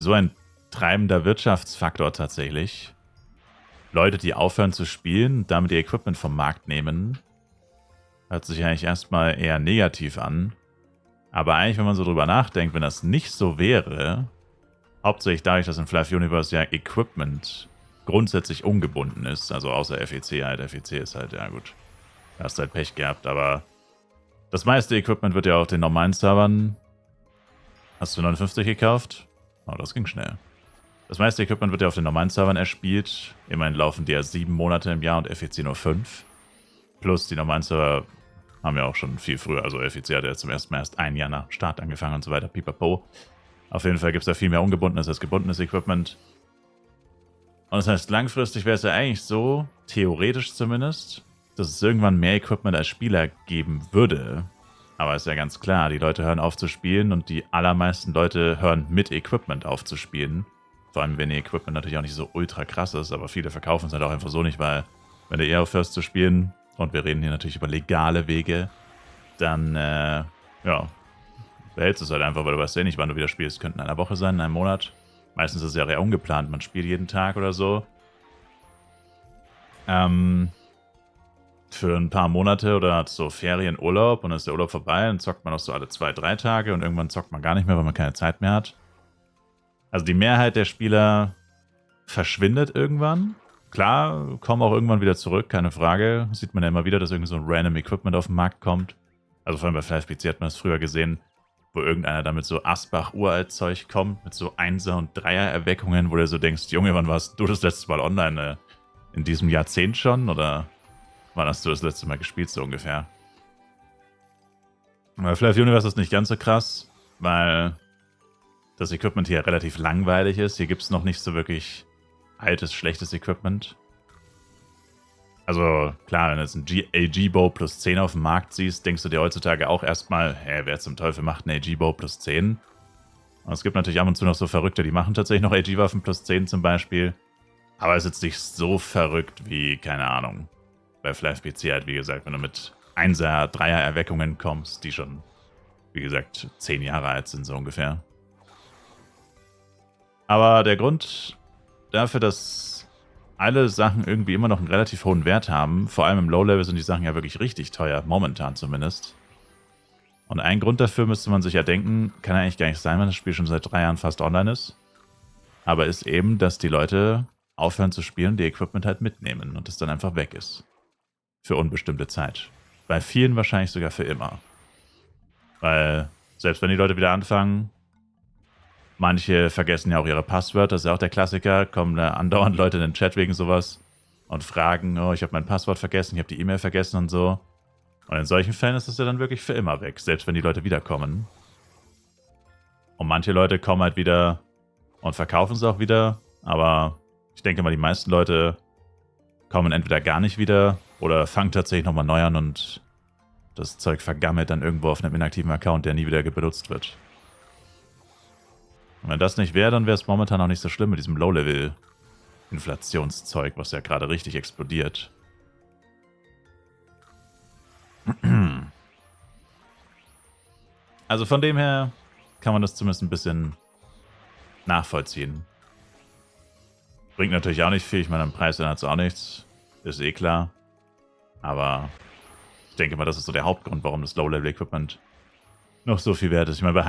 so ein treibender Wirtschaftsfaktor tatsächlich. Leute, die aufhören zu spielen und damit ihr Equipment vom Markt nehmen, hört sich eigentlich erstmal eher negativ an. Aber eigentlich, wenn man so drüber nachdenkt, wenn das nicht so wäre, hauptsächlich dadurch, dass in Fluff Universe ja Equipment grundsätzlich ungebunden ist, also außer FEC halt. FEC ist halt, ja gut, da hast du halt Pech gehabt, aber das meiste Equipment wird ja auf den normalen Servern. Hast du 59 gekauft? Oh, das ging schnell. Das meiste Equipment wird ja auf den normalen Servern erspielt. Immerhin laufen die ja 7 Monate im Jahr und FEC nur 5. Plus die normalen Server haben ja auch schon viel früher. Also FEC hat ja zum ersten Mal erst ein Jahr nach Start angefangen und so weiter. Pipapo. Auf jeden Fall gibt es da viel mehr ungebundenes als gebundenes Equipment. Und das heißt, langfristig wäre es ja eigentlich so, theoretisch zumindest, dass es irgendwann mehr Equipment als Spieler geben würde. Aber ist ja ganz klar, die Leute hören auf zu spielen und die allermeisten Leute hören mit Equipment auf zu spielen. Vor allem, wenn ihr Equipment natürlich auch nicht so ultra krass ist, aber viele verkaufen es halt auch einfach so nicht, weil wenn du eher aufhörst zu spielen, und wir reden hier natürlich über legale Wege, dann, ja, behältst du es halt einfach, weil du weißt ja nicht, wann du wieder spielst. Könnte in einer Woche sein, in einem Monat. Meistens ist es ja eher ungeplant, man spielt jeden Tag oder so. Für ein paar Monate oder hat so Ferien, Urlaub und dann ist der Urlaub vorbei, dann zockt man auch so alle 2-3 Tage und irgendwann zockt man gar nicht mehr, weil man keine Zeit mehr hat. Also die Mehrheit der Spieler verschwindet irgendwann. Klar, kommen auch irgendwann wieder zurück, keine Frage. Sieht man ja immer wieder, dass irgendwie so ein random Equipment auf den Markt kommt. Also vor allem bei FlyFPC hat man das früher gesehen, wo irgendeiner damit so Asbach-Uralt-Zeug kommt, mit so 1er- und 3er-Erweckungen, wo du so denkst, Junge, wann warst du das letzte Mal online? In diesem Jahrzehnt schon? Oder wann hast du das letzte Mal gespielt, so ungefähr? Bei Fluff Universe ist nicht ganz so krass, weil das Equipment hier relativ langweilig ist. Hier gibt es noch nicht so wirklich altes, schlechtes Equipment. Also klar, wenn du jetzt ein AG-Bow plus 10 auf dem Markt siehst, denkst du dir heutzutage auch erstmal, hä, wer zum Teufel macht ein AG-Bow plus 10? Und es gibt natürlich ab und zu noch so Verrückte, die machen tatsächlich noch AG-Waffen plus 10 zum Beispiel. Aber es ist jetzt nicht so verrückt wie, keine Ahnung, bei FlyFPC halt, wie gesagt, wenn du mit 1er, 3er Erweckungen kommst, die schon, wie gesagt, 10 Jahre alt sind, so ungefähr. Aber der Grund dafür, dass alle Sachen irgendwie immer noch einen relativ hohen Wert haben, vor allem im Low-Level sind die Sachen ja wirklich richtig teuer, momentan zumindest. Und ein Grund dafür müsste man sich ja denken, kann ja eigentlich gar nicht sein, wenn das Spiel schon seit 3 Jahren fast online ist. Aber ist eben, dass die Leute aufhören zu spielen, die Equipment halt mitnehmen und es dann einfach weg ist. Für unbestimmte Zeit. Bei vielen wahrscheinlich sogar für immer. Weil selbst wenn die Leute wieder anfangen, manche vergessen ja auch ihre Passwörter, das ist ja auch der Klassiker, kommen da andauernd Leute in den Chat wegen sowas und fragen, oh, ich habe mein Passwort vergessen, ich habe die E-Mail vergessen und so. Und in solchen Fällen ist es ja dann wirklich für immer weg, selbst wenn die Leute wiederkommen. Und manche Leute kommen halt wieder und verkaufen es auch wieder, aber ich denke mal, die meisten Leute kommen entweder gar nicht wieder oder fangen tatsächlich nochmal neu an und das Zeug vergammelt dann irgendwo auf einem inaktiven Account, der nie wieder benutzt wird. Und wenn das nicht wäre, dann wäre es momentan auch nicht so schlimm mit diesem Low-Level-Inflationszeug, was ja gerade richtig explodiert. Also von dem her kann man das zumindest ein bisschen nachvollziehen. Bringt natürlich auch nicht viel, ich meine, am Preis hat es auch nichts. Ist eh klar. Aber ich denke mal, das ist so der Hauptgrund, warum das Low-Level-Equipment noch so viel wert ist. Ich meine, bei